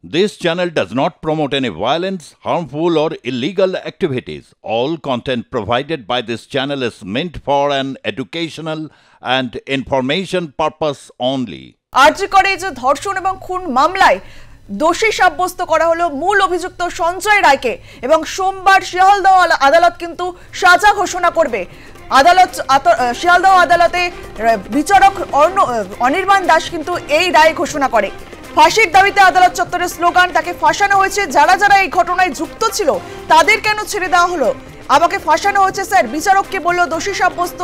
This channel does not promote any violence, harmful, or illegal activities. All content provided by this channel is meant for an educational and information purpose only. আরজি করে যে ধর্ষণ এবং খুন মামলায় দোষী সাব্যস্ত করা হলো মূল অভিযুক্ত সঞ্জয় রায়কে এবং সোমবার শিয়ালদহ আদালত কিন্তু সাজা ঘোষণা করবে। আদালত শিয়ালদহ আদালতে বিচারক অনির্বাণ দাস কিন্তু এই রায় ঘোষণা করে। ফাঁসির দাবিতে আদালত চত্বরে স্লোগান, তাকে ফাঁসানো হয়েছে, যারা যারা এই ঘটনায় যুক্ত ছিল তাদের কেন ছেড়ে দেওয়া হলো? আমাকে ফাঁসানো হয়েছে স্যার, বিচারককে বলল দোষী সাব্যস্ত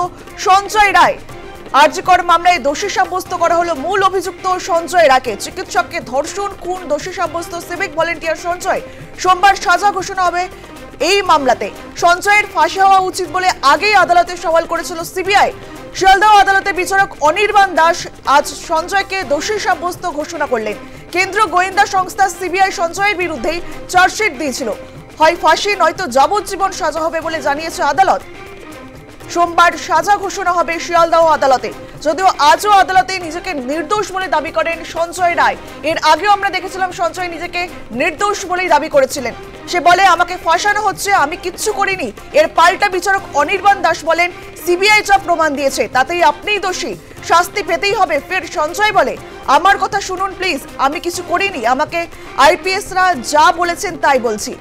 সঞ্জয় রায়। আরজিকর মামলায় দোষী সাব্যস্ত করা হলো মূল অভিযুক্ত সঞ্জয় রায়কে। চিকিৎসককে ধর্ষণ খুন দোষী সাব্যস্ত সিভিক ভলেন্টিয়ার সঞ্জয়। সোমবার সাজা ঘোষণা হবে এই মামলাতে। সঞ্জয়ের ফাঁসি হওয়া উচিত বলে আগেই আদালতে সওয়াল করেছিল সিবিআই। শিয়ালদহ আদালতে বিচারক অনির্বাণ দাস আজ সঞ্জয়কে দোষী সাব্যস্ত ঘোষণা করলেন। কেন্দ্রীয় গোয়েন্দা সংস্থা সিবিআই সঞ্জয়ের বিরুদ্ধেই চার্জশিট দিয়েছিল। হয় ফাঁসি নয়তো যাবজ্জীবন সাজা হবে বলে জানিয়েছে আদালত। সোমবার সাজা ঘোষণা হবে শিয়ালদহ আদালতে। যদিও আজও আদালতে নিজেকে নির্দোষ বলে দাবি করেন সঞ্জয় রায়। এর আগেও আমরা দেখেছিলাম সঞ্জয় নিজেকে নির্দোষ বলেই দাবি করেছিলেন। সে বলে আমাকে ফাঁসানো হচ্ছে, আমি কিচ্ছু করিনি। এর পাল্টা বিচারক অনির্বাণ দাস বলেন সিবিআই যা প্রমাণ দিয়েছে তাতেই আপনিই দোষী, শাস্তি পেতেই হবে। ফের সঞ্জয় বলে আমার কথা শুনুন প্লিজ, আমি কিছু করিনি, আমাকে আইপিএসরা যা বলেছেন তাই বলছি,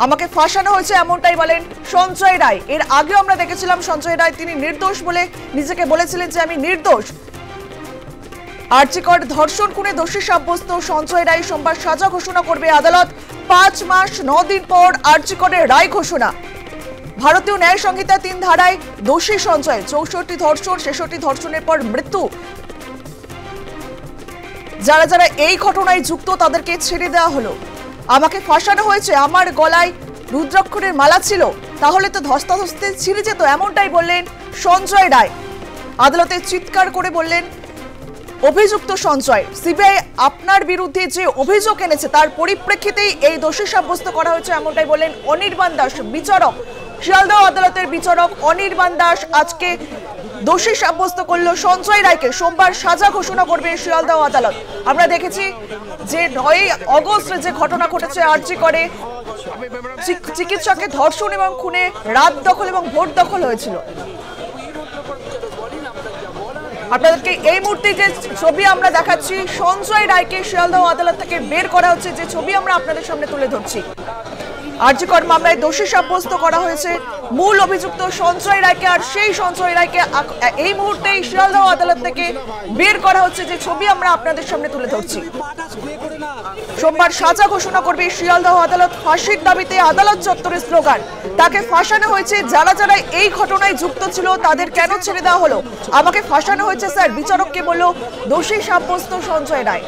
আমাকে ফাঁসানো হয়েছে এমনটাই বলেন সঞ্জয় রায়। এর আগে আমরা দেখেছিলাম সঞ্জয় রায় তিনি নির্দোষ বলে নিজেকে বলেছিলেন যে আমি নির্দোষ। আরজিকর ধর্ষণ খুনে দোষী সাব্যস্ত সঞ্জয় রায় সোমবার সাজা ঘোষণা করবে আদালত। 5 মাস 9 দিন পর আরজিকরের রায় ঘোষণা। ভারতীয় ন্যায় সংহিতা 3 ধারায় দোষী সঞ্জয়। 64 ধর্ষণ, 66 ধর্ষণের পর মৃত্যু। যারা যারা এই ঘটনায় যুক্ত তাদেরকে ছেড়ে দেওয়া হলো। আমাকে ফাঁসানো হয়েছে, আমার গলায় রুদ্রাক্ষরের মালা ছিল, তাহলে তো ধস্তাধস্তে ছিঁড়ে যেত, এমনটাই বললেন সঞ্জয় রায়। আদালতে চিৎকার করে বললেন অভিযুক্ত সঞ্জয়, সিবিআই আপনার বিরুদ্ধে যে অভিযোগ এনেছে তার পরিপ্রেক্ষিতেই এই দোষী সাব্যস্ত করা হয়েছে, এমনটাই বললেন অনির্বাণ দাস বিচারক। শিয়ালদহ আদালতের বিচারক অনির্বাণ দাস আজকে দোষী সাব্যস্ত করলো সঞ্জয় রায়কে। সোমবার সাজা ঘোষণা করবে শিয়ালদহ আদালত। আমরা দেখেছি যে 9 আগস্ট যে ঘটনা ঘটেছে আরজি করে চিকিৎসককে ধর্ষণ এবং খুনে রাত দখল এবং ভোট দখল হয়েছিল। আপনাদেরকে এই মুহূর্তে যে ছবি আমরা দেখাচ্ছি, সঞ্জয় রায়কে শিয়ালদহ আদালত থেকে বের করা হচ্ছে, যে ছবি আমরা আপনাদের সামনে তুলে ধরছি। আরজিকর মামলায় দোষী সাব্যস্ত করা হয়েছে মূল অভিযুক্ত সঞ্জয় রায়কে, আর সেই সঞ্জয় রায়কে এই মুহূর্তেই শিয়ালদহ আদালত থেকে বের করা হচ্ছে, যে ছবি আমরা আপনাদের সামনে তুলে ধরছি। সোমবার সাজা ঘোষণা করবে শিয়ালদহ আদালত। ফাঁসির দাবিতে আদালত চত্বরে স্লোগান, তাকে ফাঁসানো হয়েছে, যারা যারা এই ঘটনায় যুক্ত ছিল তাদের কেন ছেড়ে দেওয়া হলো? আমাকে ফাঁসানো হয়েছে স্যার, বিচারককে বলল দোষী সাব্যস্ত সঞ্জয় রায়।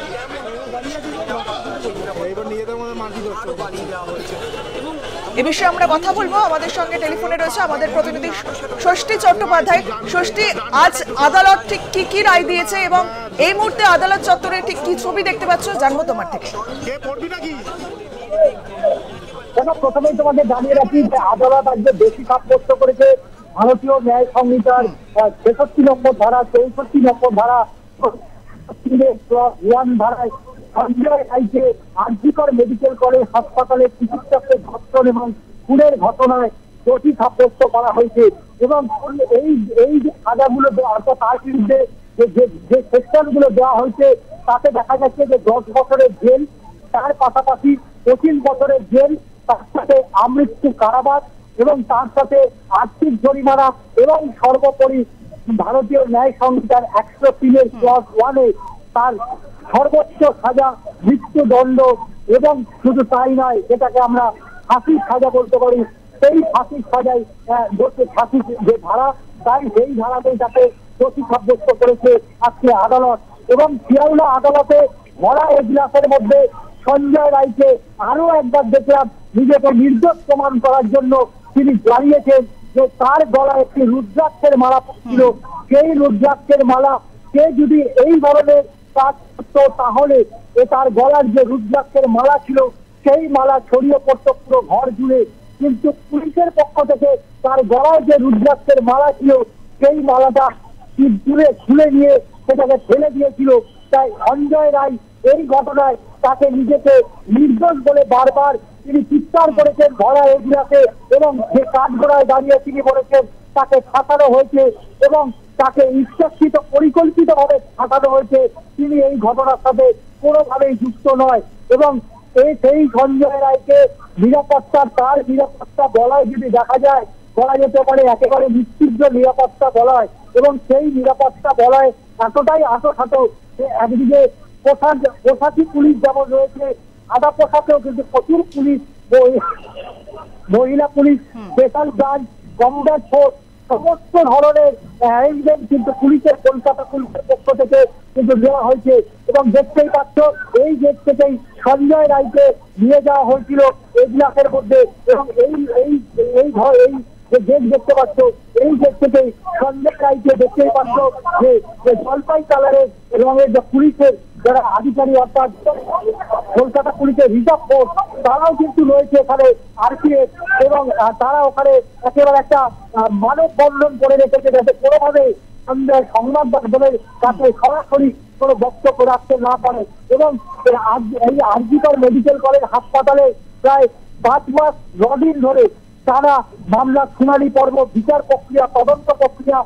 এ বিষয়ে আমরা কথা বলবো। আমাদের সঙ্গে টেলিফোনে রয়েছে আমাদের প্রতিনিধি ষষ্ঠী চট্টোপাধ্যায়। ষষ্ঠী, আজ আদালত ঠিক কি কি রায় দিয়েছে এবং এই মুহূর্তে আদালত চত্বরে ঠিক কি ছবি দেখতে পাচ্ছ, জানবো তোমার থেকে। প্রথমেই তোমাকে জানিয়ে রাখি যে আদালত আজকে দোষী সাব্যস্ত করেছে ভারতীয় ন্যায় সংহিতার 66 নম্বর ধারা, 64 নম্বর ধারা, 1 ধারায় সঞ্জয় রায়কে আরজিকর মেডিকেল কলেজ হাসপাতালে চিকিৎসককে ধর্ষণ এবং খুনের ঘটনায় দোষী সাব্যস্ত করা হয়েছে। এবং এই যে সাজাগুলো অর্থাৎ তার বিরুদ্ধে যে সেকশনগুলো দেওয়া হয়েছে তাতে দেখা যাচ্ছে যে 10 বছরের জেল, তার পাশাপাশি 25 বছরের জেল, তার সাথে আমৃত্যু কারাবাস এবং তার সাথে আর্থিক জরিমানা এবং সর্বোপরি ভারতীয় ন্যায় সংহিতার 103 ক্লজ 1-এ তার সর্বোচ্চ সাজা মৃত্যুদণ্ড। এবং শুধু তাই নয়, যেটাকে আমরা ফাঁসির সাজা বলতে পারি, সেই ফাঁসির সাজায় ফাঁসির যে ধারা, তাই সেই ধারাতেই তাকে দোষী সাব্যস্ত করেছে আজকে আদালত। এবং শিয়ালদহ আদালতে ভরা এজলাসের মধ্যে সঞ্জয় রায়কে আরো একবার দেখলাম নিজেকে নির্দোষ প্রমাণ করার জন্য তিনি জানিয়েছেন যে তার গলায় একটি রুদ্রাক্ষের মালা ছিল। সেই রুদ্রাক্ষের মালা সে যদি এই ধরনের কাজ করতো তাহলে তার গলার যে রুদ্রাক্ষের মালা ছিল সেই মালা ছড়িয়ে পড়তো পুরো ঘর জুড়ে। কিন্তু পুলিশের পক্ষ থেকে তার গলায় যে রুদ্রাক্ষের মালা ছিল সেই মালাটা খুলে নিয়ে সেটাকে ফেলে দিয়েছিল। তাই সঞ্জয় রায় এই ঘটনায় তাকে নিজেকে নির্দোষ বলে বারবার তিনি চিৎকার করেছেন ভরা এরিয়াতে, এবং যে কাঠগড়ায় দাঁড়িয়ে তিনি বলেছেন তাকে ফাঁসানো হয়েছে এবং তাকে ইচ্ছাকৃত পরিকল্পিতভাবে ফাঁসানো হয়েছে, তিনি এই ঘটনার সাথে কোনোভাবেই যুক্ত নয়। এবং সেই সঞ্জয় রায়কে তার নিরাপত্তা বলায় যদি দেখা যায়, বলা যেতে পারে একেবারে নিশ্চিত নিরাপত্তা বলায়, এবং সেই নিরাপত্তা বলায় এতটাই আটোসাটো যে একদিকে পোশাকি পুলিশ যেমন রয়েছে, আধা পোশাকেও কিন্তু প্রচুর পুলিশ, মহিলা police, special branch, combat force, সমস্ত ধরনের অ্যারেঞ্জমেন্ট কিন্তু কলকাতা পুলিশের পক্ষ থেকে কিন্তু দেওয়া হয়েছে। এবং দেখতেই পাচ্ছ এই গেট থেকেই সঞ্জয় রায়কে নিয়ে যাওয়া হয়েছিল এজলাসের মধ্যে, এবং এই যে গেট দেখতে পাচ্ছ এই গেট থেকেই সঞ্জয় রায়কে দেখতেই পাচ্ছ যে জলপাই কালারের রঙের যে পুলিশের যারা আধিকারিক অর্থাৎ কলকাতা পুলিশের রিজার্ভ ফোর্স তারাও কিন্তু রয়েছে এখানে, আরপিএফ, এবং তারা ওখানে একেবারে একটা মানববন্ধন করে রেখেছে যাতে কোনোভাবে সংবাদ মাধ্যমের কাছে সরাসরি কোনো বক্তব্য রাখতে না পারে। এবং এই আরজিকর মেডিকেল কলেজ হাসপাতালে প্রায় 5 মাস 9 দিন ধরে তারা মামলার শুনানি পর্ব, বিচার প্রক্রিয়া, তদন্ত প্রক্রিয়া,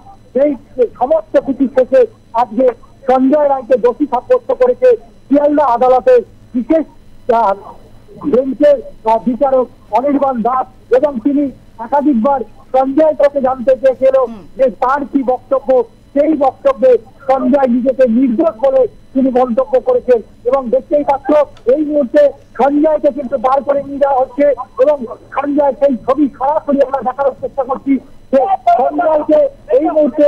এই সমস্ত কিছু শেষে আজকে সঞ্জয় রায়কে দোষী সাব্যস্ত করেছে শিয়ালদা আদালতের বিশেষ বেঞ্চের বিচারক অনির্বাণ দাস। এবং তিনি একাধিকবার সঞ্জয় কাছে জানতে চেয়েছিল যে তার কি বক্তব্য, সেই বক্তব্যে সঞ্জয় নিজেকে নির্দোষ বলে তিনি মন্তব্য করেছেন। এবং দেখতেই পাচ্ছ এই মুহূর্তে সঞ্জয়কে কিন্তু বার করে নিয়ে যাওয়া হচ্ছে, এবং সঞ্জয় সেই ছবি সরাসরি আমরা দেখানোর চেষ্টা করছি যে সঞ্জয়কে এই মুহূর্তে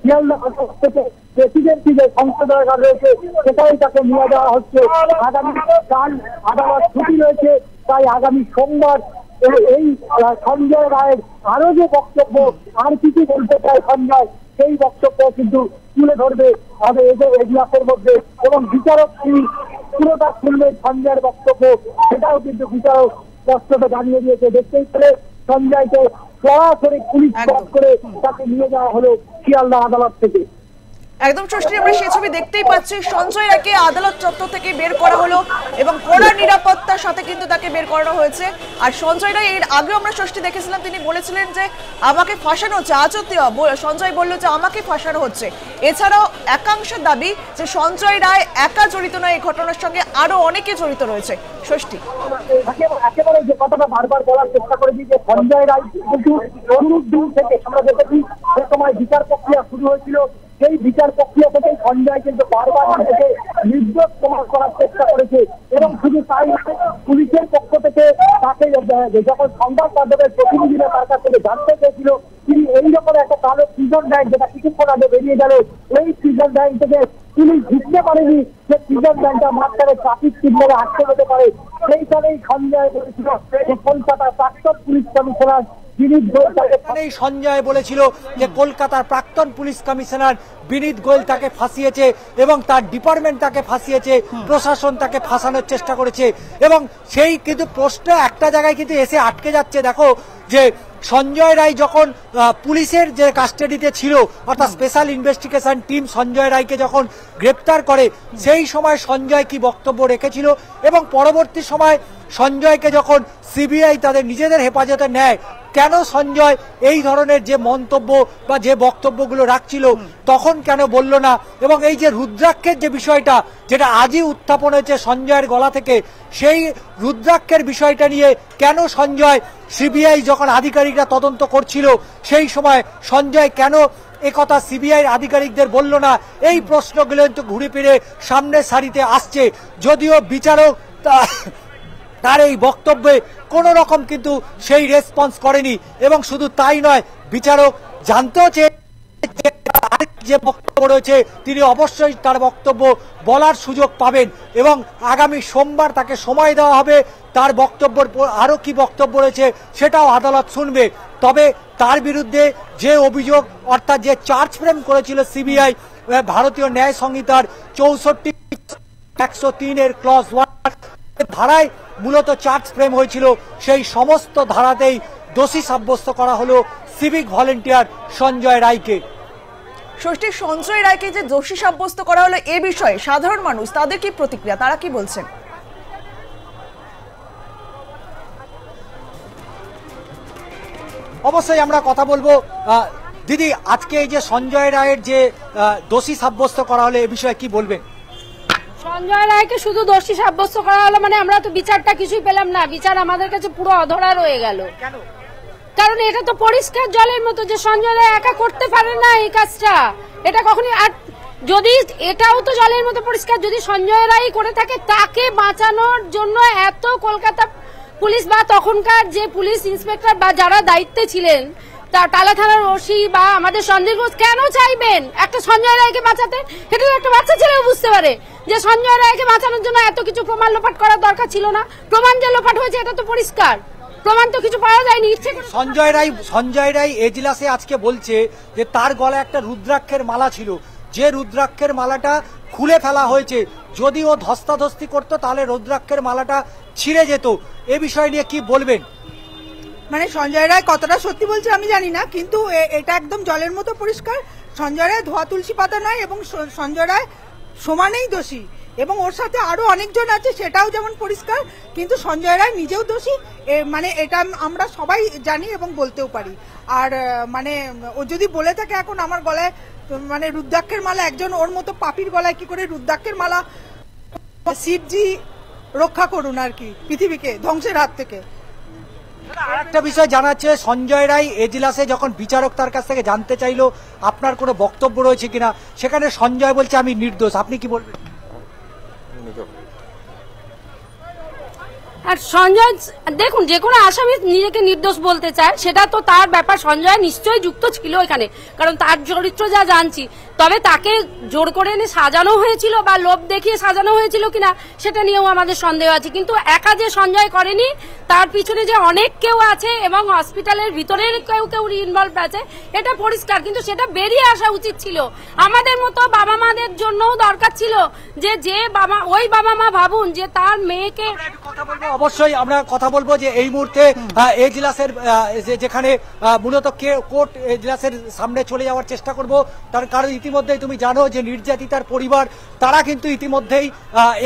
শিয়ালদা থেকে প্রেসিডেন্সি যে সংসদাগার রয়েছে সেটাই তাকে নিয়ে যাওয়া হচ্ছে। আগামী কাল আদালত ছুটি রয়েছে, তাই আগামী সোমবার এই সঞ্জয় রায়ের আরো যে বক্তব্য, আর কিছু বলতে চায় সঞ্জয়, সেই বক্তব্য কিন্তু তুলে ধরবে এজলাসের মধ্যে, এবং বিচারক তিনি পুরোটা শুনবেন সঞ্জয়ের বক্তব্য, সেটাও কিন্তু বিচারক স্পষ্টত জানিয়ে দিয়েছে। দেখতেই পেলে সঞ্জয়কে সরাসরি পুলিশ করে তাকে নিয়ে যাওয়া হলো শিয়ালদা আদালত থেকে। একদম ষষ্ঠী, আমরা সেই ছবি দেখতেই পাচ্ছি। সঞ্জয় রায়কে আদালত চত্বর থেকে বের করা হলো এবং কড়া নিরাপত্তার সাথে কিন্তু তাকে বের করানো হয়েছে। আর সঞ্জয় রায় এর আগেও আমরা ষষ্ঠী দেখেছিলাম, তিনি বলেছিলেন যে আমাকে ফাঁসানো হচ্ছে। আজও সঞ্জয় বলল যে আমাকে ফাঁসানো হচ্ছে। এছাড়াও একাংশের দাবি যে সঞ্জয় রায় একা জড়িত নয়, এই ঘটনার সঙ্গে আরো অনেকে জড়িত রয়েছে। ষষ্ঠী, একেবারে যে কথাটা বারবার বলার চেষ্টা করেছি যে সঞ্জয় রায় কিন্তু শুরুর দিন থেকে আমরা দেখেছি সে সময় বিচার প্রক্রিয়া শুরু হয়েছিল, সেই বিচার প্রক্রিয়া থেকে সঞ্জয় কিন্তু বারবার নিজেকে নির্দোষ প্রমাণ করার চেষ্টা করেছে। এবং শুধু তাই পুলিশের পক্ষ থেকে তাকে যখন সংবাদ মাধ্যমের প্রতিনিধিরা তার কাছ থেকে জানতে চেয়েছিল, তিনি এইরকম একটা কালো প্রিজন ব্যাংক যেটা কিছুক্ষণ আগে বেরিয়ে গেল, এই প্রিজন ব্যাংক থেকে পুলিশ বুঝতে পারেনি যে প্রিজন ব্যাংকটা মাঝখানে ট্রাফিক সিগন্যালে আটকে যেতে পারে। সেইখানেই সঞ্জয় বলেছিল যে কলকাতার প্রাক্তন পুলিশ কমিশনার সঞ্জয় বলেছিল যে কলকাতার প্রাক্তন পুলিশ কমিশনার বিনীত গোয়েল তাকে ফাঁসিয়েছে এবং তার ডিপার্টমেন্ট তাকে ফাঁসিয়েছে, প্রশাসন তাকে ফাঁসানোর চেষ্টা করেছে। এবং সেই কিন্তু প্রশ্ন একটা জায়গায় কিন্তু এসে আটকে যাচ্ছে। দেখো যে সঞ্জয় রায় যখন পুলিশের যে কাস্টাডিতে ছিল, অর্থাৎ স্পেশাল ইনভেস্টিগেশন টিম সঞ্জয় রায়কে যখন গ্রেপ্তার করে, সেই সময় সঞ্জয় কি বক্তব্য রেখেছিল এবং পরবর্তী সময় সঞ্জয়কে যখন সিবিআই তাদের নিজেদের হেফাজতে নেয়, কেন সঞ্জয় এই ধরনের যে মন্তব্য বা যে বক্তব্যগুলো রাখছিল তখন কেন বলল না? এবং এই যে রুদ্রাক্ষের যে বিষয়টা যেটা আজই উত্থাপন হয়েছে সঞ্জয়ের গলা থেকে, সেই রুদ্রাক্ষের বিষয়টা নিয়ে কেন সঞ্জয়, সিবিআই যখন আধিকারিকরা তদন্ত করছিল সেই সময় সঞ্জয় কেন একথা সিবিআই আধিকারিকদের বলল না? এই প্রশ্নগুলো কিন্তু ঘুরে ফিরে সামনের সারিতে আসছে। যদিও বিচারক তার এই বক্তব্যে কোন রকম কিন্তু সেই রেসপন্স করেনি, এবং শুধু তাই নয়, বিচারক জানতেও চেয়ে যে বক্তব্য রয়েছে তিনি অবশ্যই তার বক্তব্য বলার সুযোগ পাবেন, এবং আগামী সোমবার তাকে সময় দেওয়া হবে তার বক্তব্যের আরো কি বক্তব্য রয়েছে সেটাও আদালত শুনবে। তবে তার বিরুদ্ধে যে অভিযোগ, অর্থাৎ যে চার্জ ফ্রেম করেছিল সিবিআই ভারতীয় ন্যায় সংহিতার 64-103 ক্লজ 1 ধারায় মূলত চার্জ ফ্রেম হয়েছিল, সেই সমস্ত ধারাতেই দোষী সাব্যস্ত করা হলো সিভিক ভলেন্টিয়ার সঞ্জয় রায়কে। ষষ্ঠী, সঞ্জয় রায়কে যে দোষী সাব্যস্ত করা হলো এ বিষয়ে সাধারণ মানুষ তাদের কি প্রতিক্রিয়া, তারা কি বলছেন? অবশ্যই আমরা কথা বলবো। দিদি, আজকে এই যে সঞ্জয় রায়ের যে দোষী সাব্যস্ত করা হলো এ বিষয়ে কি বলবেন? সঞ্জয় রায়কে শুধু দোষী সাব্যস্ত করা হলো মানে আমরা তো বিচারটা কিছুই পেলাম না। বিচার আমাদের কাছে পুরো অধরা রয়ে গেল। কারণ এটা তো পরিষ্কার জলের মতো যে সঞ্জয় রায় একা করতে পারে না এই কাজটা। এটা কখনই, আর যদি এটাও তো জলের মতো পরিষ্কার, যদি সঞ্জয় রায় করে থাকে তাকে বাঁচানোর জন্য এত কলকাতা পুলিশ বা তখনকার যে পুলিশ ইন্সপেক্টর বা যারা দায়িত্বে ছিলেন, টালা থানার ওসি বা আমাদের সঞ্জয় ঘোষ কেন চাইবেন একটা সঞ্জয় রায়কে বাঁচাতে? এটা তো একটা বাচ্চা ছেলেও বুঝতে পারে যে সঞ্জয় রায়কে বাঁচানোর জন্য এত কিছু প্রমাণ লোপাট করার দরকার ছিল না। প্রমাণ যে লোপাট হয়েছে এটা তো পরিষ্কার, প্রমাণ তো কিছু পাওয়া যায়নি। ইচ্ছে করে সঞ্জয় রায় এজলাসে আজকে বলছে যে তার গলায় একটা রুদ্রাক্ষের মালা ছিল, যে রুদ্রাক্ষের মালাটা খুলে ফেলা হয়েছে। যদি ও ধস্তাধস্তি করতো তাহলে রুদ্রাক্ষের মালাটা ছিঁড়ে যেত। এ বিষয় নিয়ে কি বলবেন? মানে সঞ্জয় রায় কতটা সত্যি বলছে আমি জানি না, কিন্তু এটা একদম জলের মতো পরিষ্কার। সঞ্জয় রায় ধোয়া তুলসী পাতা নয় এবং সঞ্জয় রায় সমানেই দোষী এবং ওর সাথে আরো অনেকজন আছে, সেটাও যেমন পরিষ্কার। কিন্তু সঞ্জয় রায় নিজেও দোষী, মানে এটা আমরা সবাই জানি এবং বলতেও পারি। আর মানে ও যদি বলে থাকে এখন আমার গলায় মানে রুদ্রাক্ষের মালা, একজন ওর মতো পাপির গলায় কি করে রুদ্রাক্ষের মালা, শিবজি রক্ষা করুন আর কি পৃথিবীকে ধ্বংসের হাত থেকে। আরেকটা বিষয় জানাচ্ছে, সঞ্জয় রায় এজলাসে যখন বিচারক তার কাছ থেকে জানতে চাইলো আপনার কোনো বক্তব্য রয়েছে কিনা, সেখানে সঞ্জয় বলছে আমি নির্দোষ। আপনি কি বলবেন? আর সঞ্জয় দেখুন, যে কোনো আসামি নিজেকে নির্দোষ বলতে চায় সেটা তো তার ব্যাপার। সঞ্জয় নিশ্চয়ই যুক্ত ছিল এখানে, কারণ তার চরিত্র যা জানছি। তবে তাকে জোর করে এনে সাজানো হয়েছিল বা লোভ দেখিয়ে সাজানো হয়েছিল কিনা সেটা নিয়েও আমাদের সন্দেহ আছে। কিন্তু একা যে সঞ্জয় করেনি, তার পিছনে যে অনেক কেউ আছে এবং হসপিটালের ভিতরের কেউ ইনভলভ আছে এটা পরিষ্কার। কিন্তু সেটা বেরিয়ে আসা উচিত ছিল। আমাদের মতো বাবা মাদের জন্যও দরকার ছিল যে ওই বাবা মা ভাবুন যে তার মেয়েকে। অবশ্যই আমরা কথা বলবো যে এই মুহূর্তে এজলাসের যেখানে মূলত কোর্ট এজলাসের সামনে চলে যাওয়ার চেষ্টা করব। তার কারণ ইতিমধ্যেই তুমি জানো যে নির্যাতিতার পরিবার তারা কিন্তু ইতিমধ্যেই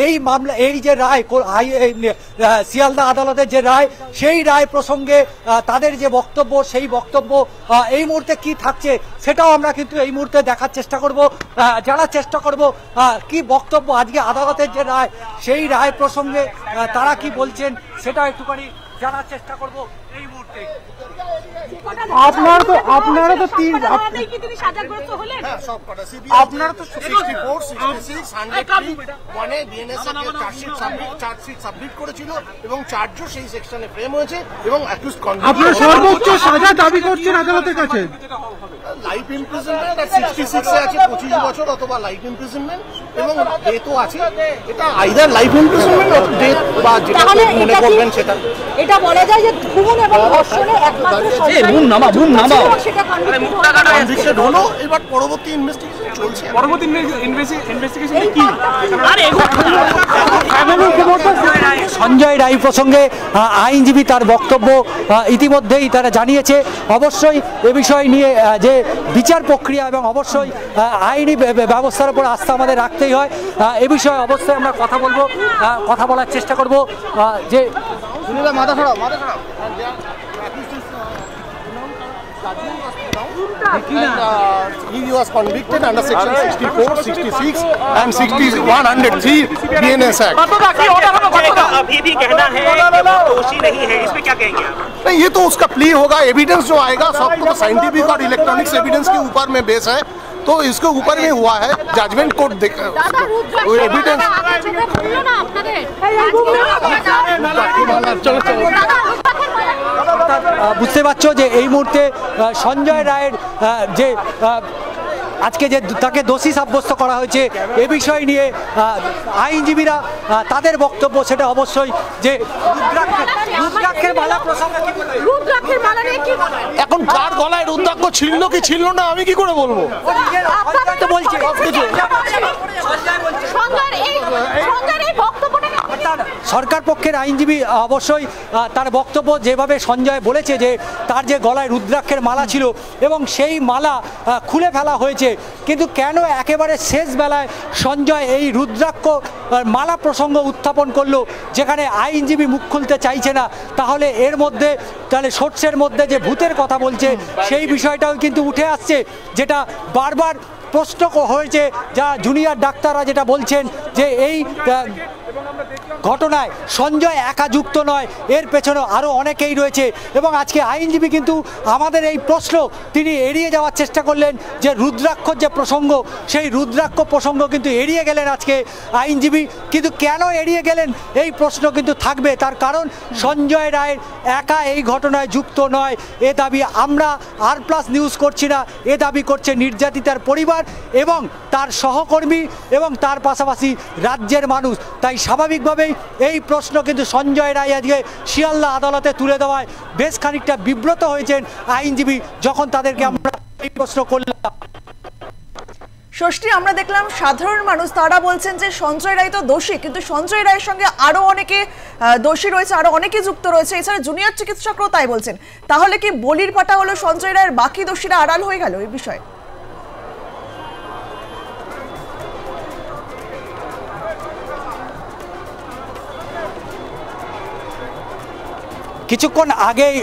এই মামলা, এই যে রায় শিয়ালদা আদালতের যে রায়, সেই রায় প্রসঙ্গে তাদের যে বক্তব্য, সেই বক্তব্য এই মুহূর্তে কি থাকছে সেটাও আমরা কিন্তু এই মুহূর্তে দেখার চেষ্টা করব, জানার চেষ্টা করব কি বক্তব্য আজকে আদালতের যে রায়, সেই রায় প্রসঙ্গে তারা কি বলছেন সেটা একটুখানি জানার চেষ্টা করব এই মুহূর্তে। আপনারা তো তিন সাজাগ্রস্ত হলেন, আপনারা তো 64, 66, 101 বিএনএস এর চার্জশিট সাবমিট করেছিল এবং চার্জও সেই সেকশনে ফ্রেম হয়েছে এবং অ্যাকিউজড কনভিক্ট। আপনারা সর্বোচ্চ সাজা দাবি করছেন আদালতের কাছে? লাইফ ইমপ্রিজনমেন্ট আর 66 এ আছে 25 বছর অথবা লাইফ ইমপ্রিজনমেন্ট এবং ডেথও আছে। এটা either life imprisonment or death বা যেটা মনে করবেন সেটা। এটা বলা যায় যে খুন এবং ধর্ষণে একমাত্র কনভিকশন হলো, এবার পরবর্তী ইনভেস্টিগেশন চলছে। পরবর্তী ইনভেস্টিগেশন কি? সঞ্জয় রায় প্রসঙ্গে আইনজীবী তার বক্তব্য ইতিমধ্যেই তারা জানিয়েছে। অবশ্যই এ বিষয় নিয়ে যে বিচার প্রক্রিয়া এবং অবশ্যই আইনি ব্যবস্থার উপর আস্থা আমাদের রাখতেই হয়। এ বিষয়ে অবশ্যই আমরা কথা বলার চেষ্টা করব যে মাথা খারাপ he was convicted under section 64, 66 and 103 BNS Act। अभी भी कहना है कि वो दोषी नहीं है, इसमें क्या कहेंगे आप? नहीं, ये तो उसका प्ली होगा, एविडेंस जो आएगा सबको तो साइंटिफिक और इलेक्ट्रॉनिक्स एविडेंस के ऊपर में बेस है, तो इसके ऊपर में हुआ है। जजमेंट कोर्ट देखेगा एविडेंस। বুঝতে পারছো যে এই মুহূর্তে সঞ্জয় রায়ের যে আজকে যে তাকে দোষী সাব্যস্ত করা হয়েছে এ বিষয় নিয়ে আইনজীবীরা তাদের বক্তব্য সেটা অবশ্যই যে রুদ্রাক্ষের মালা প্রসঙ্গে এখন কার গলায় রুদ্রাক্ষ ছিল কি ছিল না আমি কি করে বলবো? তো বলছে সরকার পক্ষের আইনজীবী অবশ্যই তার বক্তব্য যেভাবে সঞ্জয় বলেছে যে তার যে গলায় রুদ্রাক্ষের মালা ছিল এবং সেই মালা খুলে ফেলা হয়েছে, কিন্তু কেন একেবারে শেষ বেলায় সঞ্জয় এই রুদ্রাক্ষ মালা প্রসঙ্গ উত্থাপন করলো, যেখানে আইনজীবী মুখ খুলতে চাইছে না? তাহলে এর মধ্যে তাহলে সোর্সের মধ্যে যে ভূতের কথা বলছে সেই বিষয়টাও কিন্তু উঠে আসছে, যেটা বারবার প্রশ্ন হয়েছে, যা জুনিয়র ডাক্তাররা যেটা বলছেন যে এই ঘটনায় সঞ্জয় একা যুক্ত নয়, এর পেছনে আরও অনেকেই রয়েছে। এবং আজকে আইনজীবী কিন্তু আমাদের এই প্রশ্ন তিনি এড়িয়ে যাওয়ার চেষ্টা করলেন, যে রুদ্রাক্ষর যে প্রসঙ্গ, সেই রুদ্রাক্ষ প্রসঙ্গ কিন্তু এড়িয়ে গেলেন আজকে আইনজীবী। কিন্তু কেন এড়িয়ে গেলেন এই প্রশ্ন কিন্তু থাকবে, তার কারণ সঞ্জয় রায়ের একা এই ঘটনায় যুক্ত নয়, এ দাবি আমরা আর+ নিউজ করছি না, এ দাবি করছে নির্যাতিতার পরিবার এবং তার সহকর্মী এবং তার পাশাপাশি রাজ্যের মানুষ। তাই স্বাভাবিকভাবেই এই প্রশ্ন কিন্তু সঞ্জয় রায় আজকে শিয়ালদা আদালতে তুলে দেওয়ায় বেশ খানিকটা বিব্রত হয়েছেন আইনজীবী, যখন তাদেরকে আমরা এই প্রশ্ন করলাম। ষষ্ঠী, আমরা দেখলাম সাধারণ মানুষ তারা বলছেন যে সঞ্জয় রায় তো দোষী, কিন্তু সঞ্জয় রায়ের সঙ্গে আরো অনেকে দোষী রয়েছে, আরো অনেকে যুক্ত রয়েছে, এছাড়া জুনিয়র চিকিৎসকরাও তাই বলছেন। তাহলে কি বলির পাটা হলো সঞ্জয় রায়ের, বাকি দোষীরা আড়াল হয়ে গেল এই বিষয়ে? কিছুক্ষণ আগেই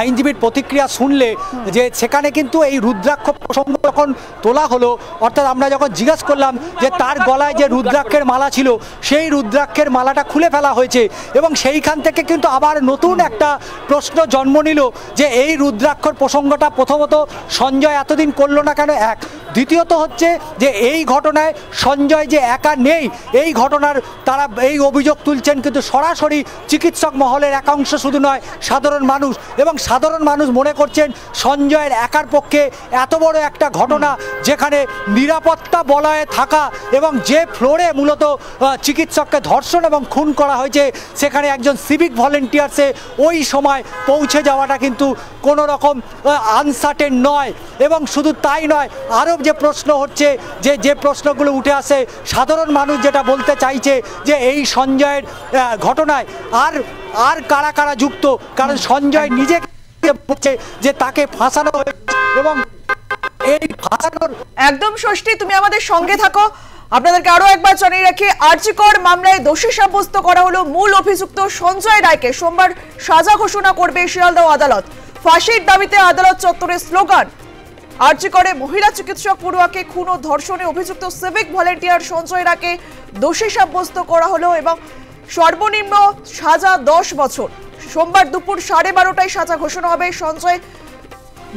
আইনজীবীর প্রতিক্রিয়া শুনলে যে সেখানে কিন্তু এই রুদ্রাক্ষ প্রসঙ্গ যখন তোলা হলো, অর্থাৎ আমরা যখন জিজ্ঞেস করলাম যে তার গলায় যে রুদ্রাক্ষের মালা ছিল সেই রুদ্রাক্ষের মালাটা খুলে ফেলা হয়েছে, এবং সেইখান থেকে কিন্তু আবার নতুন একটা প্রশ্ন জন্ম নিল যে এই রুদ্রাক্ষর প্রসঙ্গটা প্রথমত সঞ্জয় এতদিন করলো না কেন, এক। দ্বিতীয়ত হচ্ছে যে এই ঘটনায় সঞ্জয় যে একা নেই, এই ঘটনার তারা এই অভিযোগ তুলছেন কিন্তু সরাসরি চিকিৎসক মহলের একাংশ শুধু নয়, সাধারণ মানুষ। এবং সাধারণ মানুষ মনে করছেন সঞ্জয়ের একার পক্ষে এত বড় একটা ঘটনা, যেখানে নিরাপত্তা বলয়ে থাকা এবং যে ফ্লোরে মূলত চিকিৎসককে ধর্ষণ এবং খুন করা হয়েছে, সেখানে একজন সিভিক ভলেন্টিয়ার্সে ওই সময় পৌঁছে যাওয়াটা কিন্তু কোনো রকম আনসার্টেন নয়। এবং শুধু তাই নয়, আরও যে প্রশ্ন হচ্ছে, যে প্রশ্নগুলো উঠে আসে, সাধারণ মানুষ যেটা বলতে চাইছে যে এই সঞ্জয়ের ঘটনায় আর কারা কারা যুক্ত, কারণ সঞ্জয় নিজে বলছে যে তাকে ফাঁসানো হয়েছে এবং এই ফাঁসানোর একদম। ষষ্ঠী, তুমি আমাদের সঙ্গে থাকো। আপনাদেরকে আরো একবার জানিয়ে রাখি, আরজিকর মামলায় দোষী সাব্যস্ত করা হলো মূল অভিযুক্ত সঞ্জয় রায়কে। সোমবার সাজা ঘোষণা করবে শিয়ালদা আদালত। ফাঁসির দাবিতে আদালত চত্বরে স্লোগান। আরজিকরে মহিলা চিকিৎসক পড়ুয়াকে খুন ও ধর্ষণে অভিযুক্ত সিভিক ভলেন্টিয়ার সঞ্জয় রায়কে দোষী সাব্যস্ত করা হলো এবং সর্বনিম্ন সাজা 10 বছর। সোমবার দুপুর 12:30টায় সাজা ঘোষণা হবে। সঞ্জয়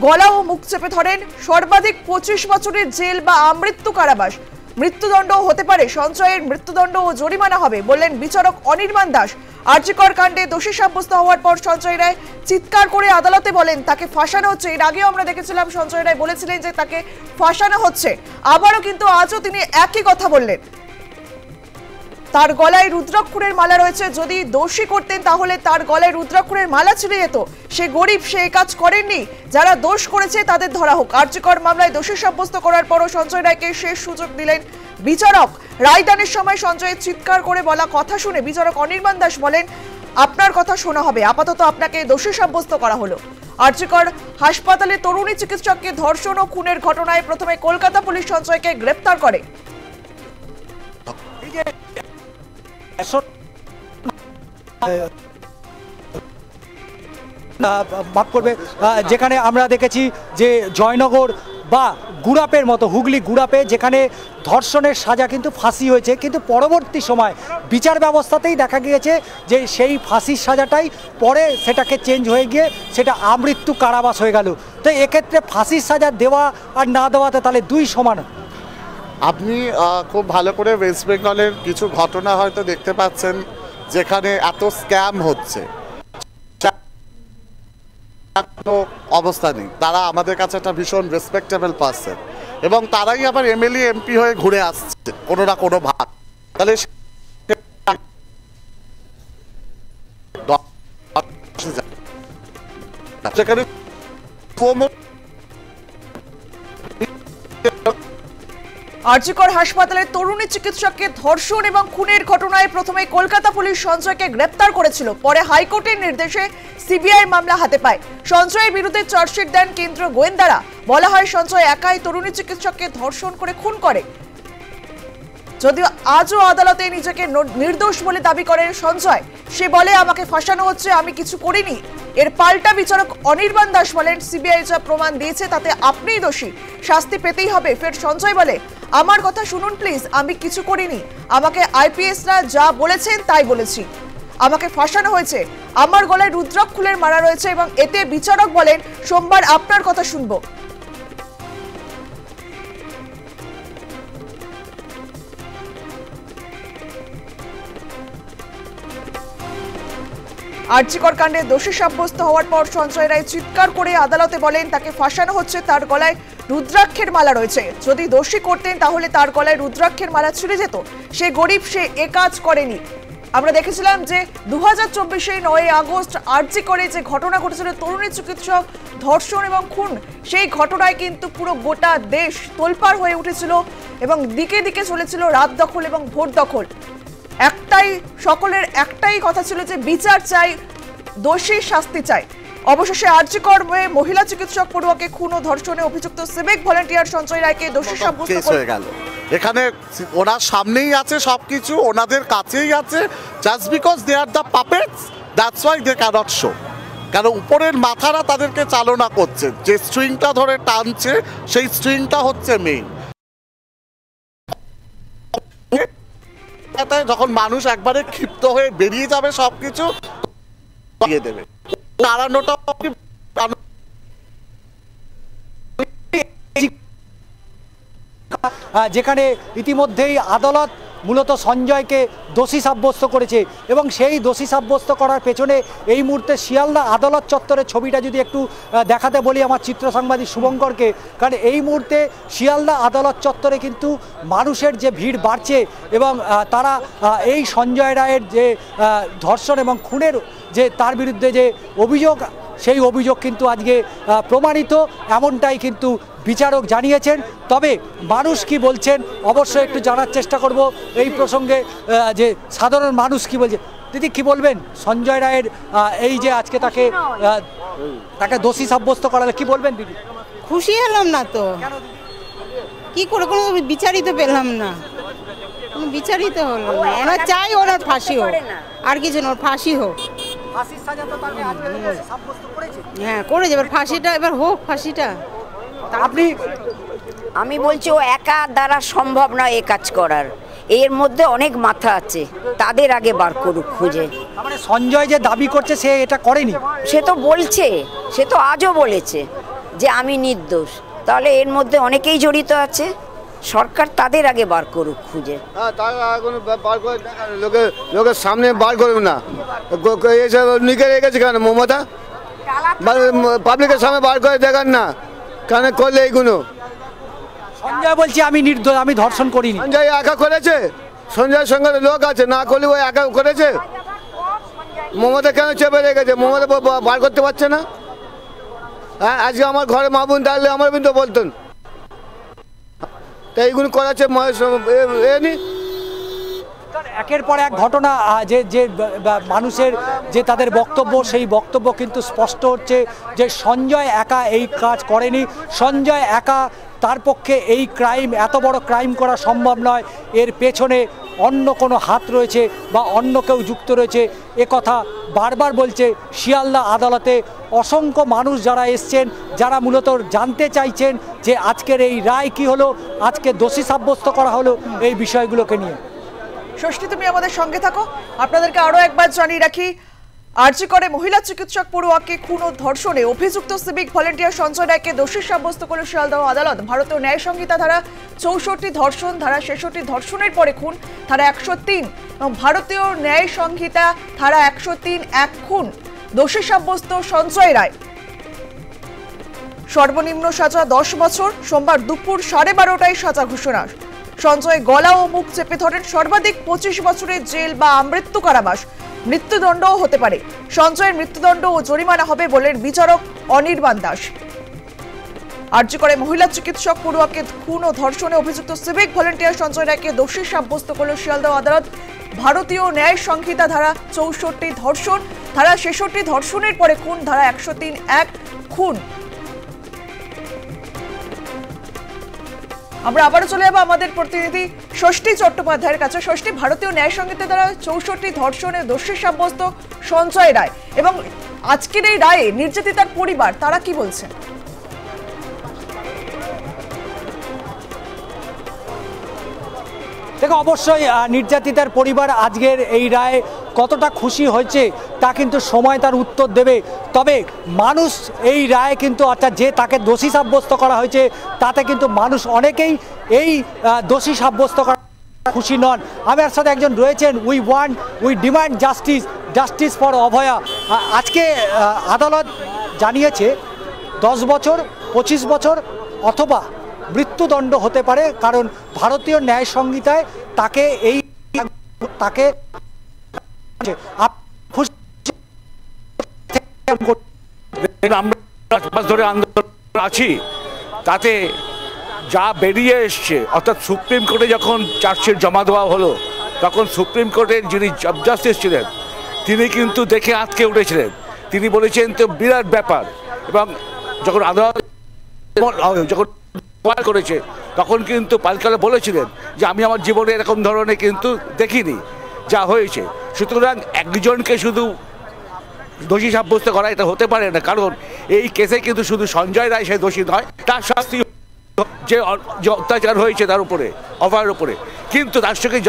গলা ও মুখ চেপে ধরেন। সর্বাধিক 25 বছরের জেল বা আমৃত্যু কারাবাস, মৃত্যুদণ্ড হতে পারে। সঞ্জয়ের মৃত্যুদণ্ড ও জরিমানা হবে বললেন বিচারক অনির্বাণ দাস। আরজিকর কাণ্ডে দোষী সাব্যস্ত হওয়ার পর সঞ্জয় রায় চিৎকার করে আদালতে বলেন তাকে ফাঁসানো হচ্ছে। এর আগেও আমরা দেখেছিলাম সঞ্জয় রায় বলেছিলেন যে তাকে ফাঁসানো হচ্ছে, আবারও কিন্তু আজও তিনি একই কথা বললেন। তার গলায় রুদ্রাক্ষরের মালা রয়েছে, যদি দোষী করতেন তাহলে তার গলায় রুদ্রাক্ষরের মালা ছিঁড়ে যেত। সে গরিব, সে এই কাজ করেননি। যারা দোষ করেছে তাদের ধরা হোক। আরজিকর মামলায় দোষী সাব্যস্ত করার পরও সঞ্জয় রায়কে শেষ সুযোগ দিলেন বিচারক। রায়দানের সময় সঞ্জয়ের চিৎকার করে বলা কথা শুনে বিচারক অনির্বাণ দাস বলেন, আপনার কথা শোনা হবে, আপাতত আপনাকে দোষী সাব্যস্ত করা হলো। আরজিকর হাসপাতালে তরুণী চিকিৎসককে ধর্ষণ ও খুনের ঘটনায় প্রথমে কলকাতা পুলিশ সঞ্জয়কে গ্রেপ্তার করে। মাফ করবে, যেখানে আমরা দেখেছি যে জয়নগর বা গুড়াপের মতো, হুগলি গুড়াপে যেখানে ধর্ষণের সাজা কিন্তু ফাঁসি হয়েছে, কিন্তু পরবর্তী সময় বিচার ব্যবস্থাতেই দেখা গিয়েছে যে সেই ফাঁসির সাজাটাই পরে সেটাকে চেঞ্জ হয়ে গিয়ে সেটা আমৃত্যু কারাবাস হয়ে গেল। তো এক্ষেত্রে ফাঁসির সাজা দেওয়া আর না দেওয়াতে তাহলে দুই সমান। আপনি খুব ভালো করে ওয়েস্ট বেঙ্গলের কিছু ঘটনা হয়তো দেখতে পাচ্ছেন যেখানে এত স্ক্যাম হচ্ছে, অবস্থা নেই। তারা আমাদের কাছে একটা ভীষণ রেসপেক্টেবল পার্সন এবং তারাই আবার এমএলএ এমপি হয়ে ঘুরে আসছে কোনো না কোনো ভাগ। তাহলে সেখানে আরজিকর হাসপাতালের তরুণী চিকিৎসককে ধর্ষণ এবং খুনের ঘটনায় প্রথমে কলকাতা পুলিশ সঞ্জয়কে গ্রেপ্তার করেছিল, পরে হাইকোর্টের নির্দেশে সিবিআই মামলা হাতে পায়। সঞ্জয়ের বিরুদ্ধে চার্জশিট দেন কেন্দ্রীয় গোয়েন্দারা। বলা হয় সঞ্জয় একাই তরুণী চিকিৎসককে ধর্ষণ করে খুন করে। যদিও আজও আদালতে নিজেকে নির্দোষ বলে দাবি করে সঞ্জয়। সে বলে, আমাকে ফাঁসানো হচ্ছে, আমি কিছু করিনি। এর পাল্টা বিচারক অনির্বাণ দাস বলেন, সিবিআই যা প্রমাণ দিয়েছে তাতে আপনিই দোষী, শাস্তি পেতেই হবে। ফের সঞ্জয় বলে, আমার কথা শুনুন প্লিজ, আমি কিছু করিনি, আমাকে আইপিএসরা যা বলেছেন তাই বলেছি, আমাকে ফাঁসানো হয়েছে, আমার গলায় রুদ্রাক্ষ ফুলের মারা রয়েছে। এবং এতে বিচারক বলেন, সোমবার আপনার কথা শুনবো। আরজিকর কাণ্ডে দোষী সাব্যস্ত হওয়ার পর সঞ্জয় রায় চিৎকার করে আদালতে বলেন, তাকে ফাঁসানো হচ্ছে, তার গলায় রুদ্রাক্ষের মালা রয়েছে। যদি দোষী করতেন তাহলে তার গলায় রুদ্রাক্ষের মালা ছিঁড়ে যেত। সে গরিব, সে এ কাজ করেনি। আমরা দেখেছিলাম যে 2024 9 আগস্ট আরজিকরে যে ঘটনা ঘটেছিল, তরুণী চিকিৎসক ধর্ষণ এবং খুন, সেই ঘটনায় কিন্তু পুরো গোটা দেশ তোলপাড় হয়ে উঠেছিল এবং দিকে দিকে চলেছিল রাত দখল এবং ভোট দখল। সকলের একটাই কথা ছিল যে বিচার চাই, দোষী শাস্তি চাই। অবশেষে আরজিকর মহিলা চিকিৎসক পড়ুয়াকে খুন ও ধর্ষণে অভিযুক্ত সিভিক ভলেন্টিয়ার সঞ্জয় রায়কে দোষী সাব্যস্ত হয়ে গেল। এখানে ওনার সামনেই আছে সবকিছু, ওনাদের কাছেই আছে। Just because they are the puppets, that's why they can't show. কারণ উপরের মাথারা তাদেরকে চালনা করছে, যে স্ট্রিংটা ধরে টানছে সেই স্ট্রিংটা হচ্ছে মেইন। যখন মানুষ একবারে ক্ষিপ্ত হয়ে বেরিয়ে যাবে সবকিছু দিয়ে দেবে, দাঁড়ানোটা যেখানে ইতিমধ্যেই আদালত মূলত সঞ্জয়কে দোষী সাব্যস্ত করেছে এবং সেই দোষী সাব্যস্ত করার পেছনে এই মুহূর্তে শিয়ালদা আদালত চত্বরের ছবিটা যদি একটু দেখাতে বলি আমার চিত্র সাংবাদিক শুভঙ্করকে, কারণ এই মুহূর্তে শিয়ালদা আদালত চত্বরে কিন্তু মানুষের যে ভিড় বাড়ছে এবং তারা এই সঞ্জয় রায়ের যে ধর্ষণ এবং খুনের যে তার বিরুদ্ধে যে অভিযোগ, সেই অভিযোগ কিন্তু আজকে প্রমাণিত, এমনটাই কিন্তু বিচারক জানিয়েছেন। তবে মানুষ কি বলছেন অবশ্যই একটু জানার চেষ্টা করব এই প্রসঙ্গে, যে সাধারণ মানুষ কি বলছে। দিদি কি বলবেন সঞ্জয় রায়ের এই যে আজকে তাকে দোষী সাব্যস্ত করালে, কি বলবেন দিদি? খুশি হলাম না তো, কি করে কোনো বিচারই তো পেলাম না, কোনো বিচারই তো হলো না। ওনার চাই ওনার ফাঁসি হোক, আর কিছু না, ওর ফাঁসি হোক। হ্যাঁ করেছে, এবার ফাঁসিটা এবার হোক, ফাঁসিটা। আমি বলছি ও একা দ্বারা সম্ভব নয় এ কাজ করার, এর মধ্যে অনেক মাথা আছে, তাদের আগে বার করুক খুঁজে। মানে সঞ্জয় যে দাবি করছে সে এটা করেনি, সে তো বলছে, সে তো আজও বলেছে যে আমি নির্দোষ, তাহলে এর মধ্যে অনেকেই জড়িত আছে, সরকার তাদের আগে বার করুক খুঁজে। লোকের সামনে বার করবে না, নিকে রেখেছে কেন মমতা? পাবলিকের সামনে বার করে দেখান না কেন করলে এইগুলো? সঞ্জয় বলছে আমি নির্দোষ, আমি ধর্ষণ করিনি। সঞ্জয় একা করেছে, সঞ্জয়ের সঙ্গে লোক আছে, না করলে ও একা করেছে। মমতা কেন চেপে রেখেছে? মমতা বার করতে পারছে না? হ্যাঁ, আজকে আমার ঘরে মা বোন থাকলে আমার কিন্তু বলতেন, তাই এইগুলো করাচ্ছে একের পর এক ঘটনা। যে মানুষের যে তাদের বক্তব্য, সেই বক্তব্য কিন্তু স্পষ্ট হচ্ছে যে সঞ্জয় একা এই কাজ করেনি, সঞ্জয় একা, তার পক্ষে এই ক্রাইম, এত বড় ক্রাইম করা সম্ভব নয়, এর পেছনে অন্য কোনো হাত রয়েছে বা অন্য কেউ যুক্ত রয়েছে। এ কথা বারবার বলছে শিয়ালদা আদালতে অসংখ্য মানুষ যারা এসছেন, যারা মূলত জানতে চাইছেন যে আজকের এই রায় কি হলো, আজকে দোষী সাব্যস্ত করা হলো, এই বিষয়গুলোকে নিয়ে। ষষ্ঠী, তুমি আমাদের সঙ্গে থাকো। আপনাদেরকে আরো একবার জানিয়ে রাখি, আরজিকরে মহিলা চিকিৎসক পড়ুয়াকে খুন ও ধর্ষণে অভিযুক্ত সিভিক ভলেন্টিয়ার সঞ্জয় রায়কে দোষী সাব্যস্ত করল শিয়ালদহ আদালত। ভারতীয় ন্যায় সংহিতা ধারা 64 ধর্ষণ, ধারা 66 ধর্ষণের পরে খুন, ধারা 103 এবং ভারতীয় ন্যায় সংহিতা ধারা 103 এক খুন, দোষী সাব্যস্ত সঞ্জয় রায়। সর্বনিম্ন সাজা 10 বছর। সোমবার দুপুর 12:30টায় সাজা ঘোষণা। সঞ্জয় গলা ও মুখ চেপে ধরেন, সর্বাধিক 25 বছরের জেল বা আমৃত্যু কারাবাস, মৃত্যুদণ্ডও হতে পারে। সঞ্জয়ের মৃত্যুদণ্ড ও জরিমানা হবে বলেন বিচারক অনির্বাণ দাস। আরজি করে মহিলা চিকিৎসক পড়ুয়াকে খুন ও ধর্ষণে অভিযুক্ত সিভিক ভলেন্টিয়ার সঞ্জয় রায়কে দোষী সাব্যস্ত করল শিয়ালদহ আদালত। ভারতীয় ন্যায় সংহিতা ধারা 64 ধর্ষণ, ধারা 66 ধর্ষণের পরে খুন, ধারা 103(1) খুন। আমরা আবারও চলে যাবো আমাদের প্রতিনিধি ষষ্ঠী চট্টোপাধ্যায়ের কাছে। ষষ্ঠী, ভারতীয় ন্যায় সংহিতা দ্বারা 64 ধর্ষণে দোষী সাব্যস্ত সঞ্জয় রায় এবং আজকের এই রায়ে নির্যাতিতার পরিবার তারা কি বলছেন? দেখো, অবশ্যই নির্যাতিতার পরিবার আজকের এই রায়ে কতটা খুশি হয়েছে তা কিন্তু সময় তার উত্তর দেবে। তবে মানুষ এই রায়ে কিন্তু অর্থাৎ যে তাকে দোষী সাব্যস্ত করা হয়েছে তাতে কিন্তু মানুষ অনেকেই এই দোষী সাব্যস্ত করা খুশি নন। আমার সাথে একজন রয়েছেন। উই ডিমান্ড জাস্টিস ফর অভয়া। আজকে আদালত জানিয়েছে 10 বছর, 25 বছর অথবা মৃত্যুদণ্ড হতে পারে, কারণ ভারতীয় ন্যায় সংহিতায় তাকে আমরা ধরে আন্দোলন আছি, তাতে যা বেরিয়ে এসছে, অর্থাৎ সুপ্রিম কোর্টে যখন চার্জশিট জমা দেওয়া হলো তখন সুপ্রিম কোর্টের যিনি চিফ জাস্টিস ছিলেন তিনি কিন্তু দেখে আটকে উঠেছিলেন। তিনি বলেছেন তো বিরাট ব্যাপার, এবং যখন আদালত যখন করেছে তখন কিন্তু পালকালে বলেছিলেন যে আমি আমার জীবনে এরকম ধরনের কিন্তু দেখিনি যা হয়েছে। সুতরাং একজনকে শুধু দোষী সাব্যস্ত করা এটা হতে পারে না, কারণ এই কেসে কিন্তু শুধু সঞ্জয় রায় সে দোষী নয়, তার শাস্তি যে অত্যাচার হয়েছে তার উপরে, অভয়ের উপরে, কিন্তু তার সঙ্গে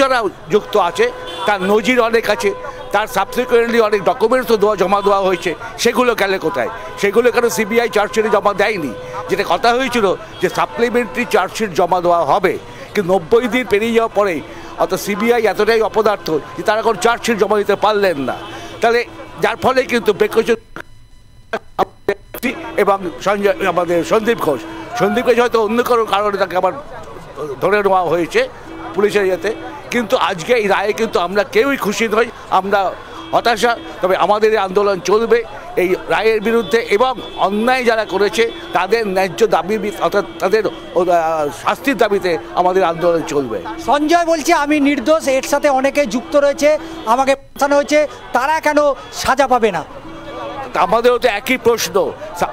যারা যুক্ত আছে তার নজির অনেক আছে, তার সাবসিকুয়েন্টলি অনেক ডকুমেন্টসও জমা দেওয়া হয়েছে, সেগুলো গেলে কোথায়? সেগুলো কেন সিবিআই চার্জশিটে জমা দেয়নি? যেটা কথা হয়েছিল যে সাপ্লিমেন্টারি চার্জশিট জমা দেওয়া হবে, কিন্তু 90 দিন পেরিয়ে যাওয়ার পরেই অর্থাৎ সিবিআই এতটাই অপদার্থ যে তারা এখন চার্জশিট জমা দিতে পারলেন না। তাহলে যার ফলে কিন্তু এবং আমাদের সন্দীপ ঘোষ হয়তো অন্য কোনো কারণে তাকে আবার ধরে নেওয়া হয়েছে পুলিশের ইয়েতে, কিন্তু আজকে এই রায়ে কিন্তু আমরা কেউই খুশি নই, আমরা হতাশা। তবে আমাদের এই আন্দোলন চলবে এই রায়ের বিরুদ্ধে, এবং অন্যায় যারা করেছে তাদের ন্যায্য দাবি অর্থাৎ তাদের শাস্তির দাবিতে আমাদের আন্দোলন চলবে। সঞ্জয় বলছে আমি নির্দোষ, এর সাথে অনেকে যুক্ত রয়েছে, আমাকে ফাঁসানো হয়েছে, তারা কেন সাজা পাবে না? আমাদেরও তো একই প্রশ্ন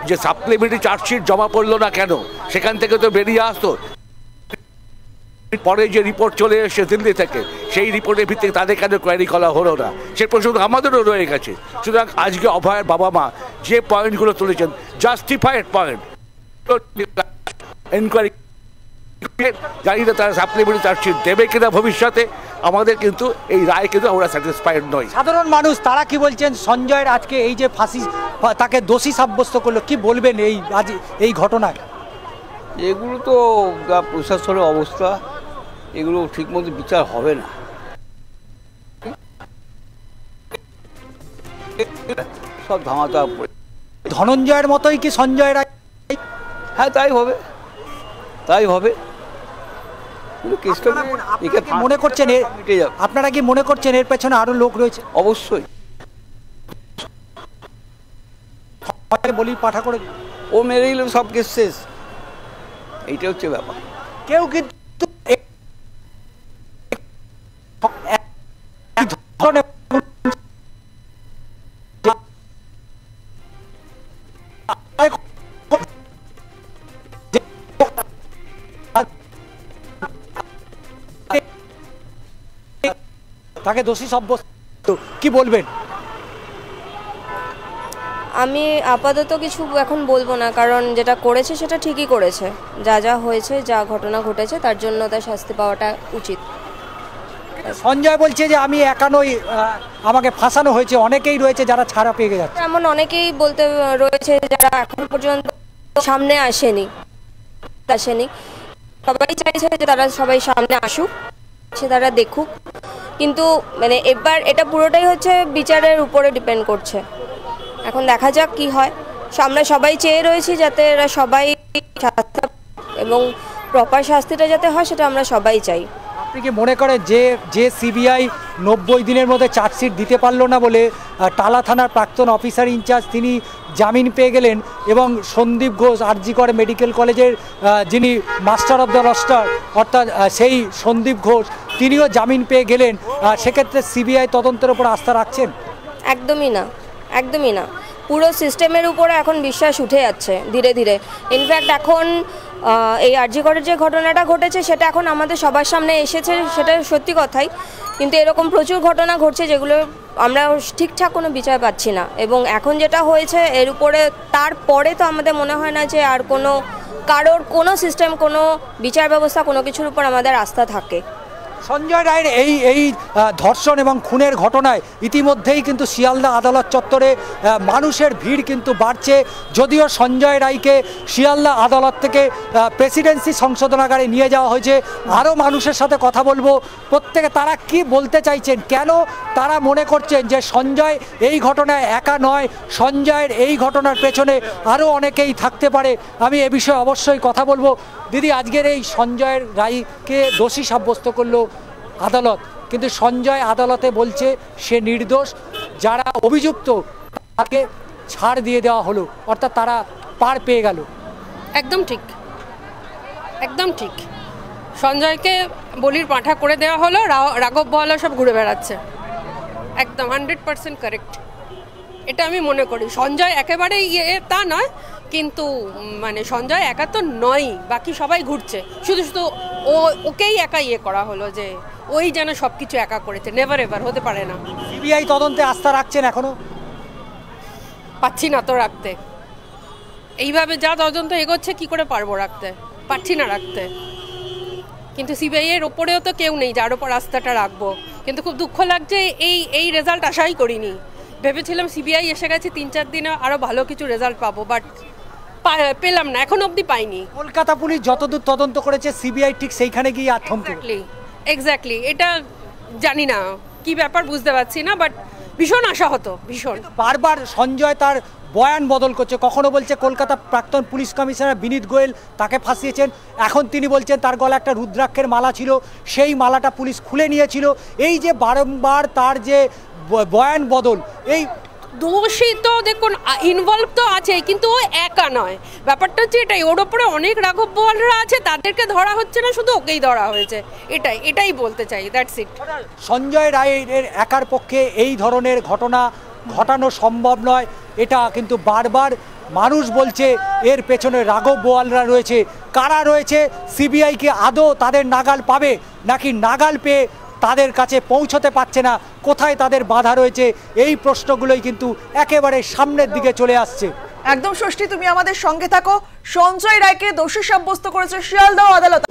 যে সাপ্লিমেন্টারি চার্জশিট জমা পড়লো না কেন? সেখান থেকে তো বেরিয়ে আসতো। পরে যে রিপোর্ট চলে এসেছে দিল্লি থেকে, সেই রিপোর্টের ভিত্তিতে তাদের কেন কোয়ারি করা হলো না, সে প্রশ্ন আমাদেরও রয়ে গেছে। সুতরাং আজকে অভয়ের বাবা মা যে পয়েন্টগুলো তুলেছেন, জাস্টিফাইড পয়েন্ট, এনকোয়ারি জানি না তারা সাপ্লিমেন্টারি চার্জশিট দেবে কিনা ভবিষ্যতে, আমাদের কিন্তু এই রায় কিন্তু আমরা স্যাটিসফাইড নই। সাধারণ মানুষ তারা কি বলছেন? সঞ্জয়ের আজকে এই যে ফাঁসি, তাকে দোষী সাব্যস্ত করলো, কি বলবেন এই ঘটনায়? এগুলো তো যা প্রশাসনের অবস্থা, এগুলো ঠিকমতো বিচার হবে না। সব ধামাতা ধনঞ্জয়ের মতোই কি সঞ্জয় রায়? হ্যাঁ, তাই হবে। মনে করছেন আপনারা কি মনে করছেন এর পেছনে আরো লোক রয়েছে? অবশ্যই। বলি পাঠা করে ও মেরে দিল, সব কেস শেষ, এইটা হচ্ছে ব্যাপার। কেউ কিন্তু তাকে দোষী সাব্যস্ত, কি বলবেন? আমি আপাতত কিছু এখন বলবো না, কারণ যেটা করেছে সেটা ঠিকই করেছে, যা হয়েছে, যা ঘটনা ঘটেছে তার জন্য তার শাস্তি পাওয়াটা উচিত। সঞ্জয় বলছে যে আমি একা নই, আমাকে ফাঁসানো হয়েছে, অনেকেই রয়েছে যারা ছাড়া পেয়ে যাচ্ছে। এমন অনেকেই বলতে রয়েছে যারা এখন পর্যন্ত সামনে আসেনি। সবাই চাইছে যে তারা সবাই সামনে আসুক, তারা দেখুক, কিন্তু মানে এবার এটা পুরোটাই হচ্ছে বিচারের উপরে ডিপেন্ড করছে। এখন দেখা যাক কি হয়। আমরা সবাই চেয়ে রয়েছি যাতে এরা সবাই এবং প্রপার শাস্তিটা যাতে হয়, সেটা আমরা সবাই চাই। আপনি কি মনে করেন যে সিবিআই 90 দিনের মধ্যে চার্জশিট দিতে পারলো না বলে টালা থানার প্রাক্তন অফিসার ইনচার্জ তিনি জামিন পেয়ে গেলেন এবং সন্দীপ ঘোষ আরজি কর মেডিকেল কলেজের যিনি মাস্টার অফ দ্য রস্টার অর্থাৎ সেই সন্দীপ ঘোষ তিনিও জামিন পেয়ে গেলেন। সেক্ষেত্রে সিবিআই তদন্তের উপর আস্থা রাখছেন? একদমই না, একদমই না। পুরো সিস্টেমের উপরে এখন বিশ্বাস উঠে যাচ্ছে ধীরে ধীরে। ইনফ্যাক্ট এখন এই আরজি করের যে ঘটনাটা ঘটেছে সেটা এখন আমাদের সবার সামনে এসেছে, সেটা সত্যি কথাই, কিন্তু এরকম প্রচুর ঘটনা ঘটছে যেগুলো আমরা ঠিকঠাক কোনো বিচার পাচ্ছি না। এবং এখন যেটা হয়েছে এর উপরে তারপরে তো আমাদের মনে হয় না যে আর কোনো কারোর কোনো সিস্টেম, কোনো বিচার ব্যবস্থা, কোনো কিছুর উপর আমাদের আস্থা থাকে। সঞ্জয় রায়ের এই ধর্ষণ এবং খুনের ঘটনায় ইতিমধ্যেই কিন্তু শিয়ালদা আদালত চত্বরে মানুষের ভিড় কিন্তু বাড়ছে। যদিও সঞ্জয় রায়কে শিয়ালদা আদালত থেকে প্রেসিডেন্সি সংশোধনাগারে নিয়ে যাওয়া হয়েছে। আরও মানুষের সাথে কথা বলবো, প্রত্যেকে তারা কি বলতে চাইছেন, কেন তারা মনে করছেন যে সঞ্জয় এই ঘটনায় একা নয়, সঞ্জয়ের এই ঘটনার পেছনে আরও অনেকেই থাকতে পারে। আমি এ বিষয়ে অবশ্যই কথা বলবো। দিদি, আজকের এই সঞ্জয় রায়কে দোষী সাব্যস্ত করলো আদালত, কিন্তু সঞ্জয় আদালতে বলছে সে নির্দোষ। যারা অভিযুক্ত তাকে ছাড় দিয়ে দেওয়া হলো, অর্থাৎ তারা পার পেয়ে গেল। একদম ঠিক, একদম ঠিক। সঞ্জয়কে বলির পাঁঠা করে দেওয়া হলো, রাঘব বোয়ালা সব ঘুরে বেড়াচ্ছে। একদম 100% কারেক্ট, এটা আমি মনে করি। সঞ্জয় একেবারে তা নয়, কিন্তু মানে সঞ্জয় একা তো নয়, বাকি সবাই ঘুরছে, শুধু শুধু ওকেই একা করা হলো যে ওই যেন সব কিছু একা করেছে। নেভার এভার, হতে পারে না। সিবিআই তদন্তে আস্থা রাখছেন এখনো? পাচ্ছি না তো রাখতে। এইভাবে যা তদন্ত এগোচ্ছে কি করে পারবো রাখতে? পাচ্ছি না রাখতে। কিন্তু সিবিআই এর ওপরেও তো কেউ নেই যার ওপর আস্থাটা রাখবো। কিন্তু খুব দুঃখ লাগছে, এই রেজাল্ট আশাই করিনি। ভেবেছিলাম সিবিআই এসে গেছে 3-4 দিনে আরো ভালো কিছু রেজাল্ট পাবো, বাট পেলাম না, এখন অবধি পাইনি। কলকাতা পুলিশ যতদূর তদন্ত করেছে সিবিআই ঠিক সেইখানে গিয়ে আত্মহত্যা। এক্স্যাক্টলি, এটা জানি না কি ব্যাপার, বুঝতে পারছি না, বাট ভীষণ আশা হতো, ভীষণ। বারবার সঞ্জয় তার বয়ান বদল করছে, কখনো বলছে কলকাতা প্রাক্তন পুলিশ কমিশনার বিনীত গোয়েল তাকে ফাঁসিয়েছেন, এখন তিনি বলছেন তার গলায় একটা রুদ্রাক্ষের মালা ছিল, সেই মালাটা পুলিশ খুলে নিয়েছিল। এই যে বারংবার তার যে বয়ান বদল, এই দোষী তো দেখুন ইনভলভ তো আছেই, কিন্তু ও একা নয়। ব্যাপারটা হচ্ছে এটাই, ওর ওপরে অনেক রাঘব বোয়ালরা আছে, তাদেরকে ধরা হচ্ছে না, শুধু ওকেই ধরা হয়েছে। এটাই বলতে চাই, দ্যাটস ইট। সঞ্জয় রায়ের একার পক্ষে এই ধরনের ঘটনা ঘটানো সম্ভব নয়, এটা কিন্তু বারবার মানুষ বলছে। এর পেছনে রাঘব বোয়ালরা রয়েছে। কারা রয়েছে? সিবিআইকে আদৌ তাদের নাগাল পাবে, নাকি নাগাল পেয়ে তাদের কাছে পৌঁছতে পারছে না? কোথায় তাদের বাধা রয়েছে? এই প্রশ্নগুলোই কিন্তু একেবারে সামনের দিকে চলে আসছে। একদম ষষ্ঠী, তুমি আমাদের সঙ্গে থাকো। সঞ্জয় রায়কে দোষী সাব্যস্ত করেছে শিয়ালদহ আদালত।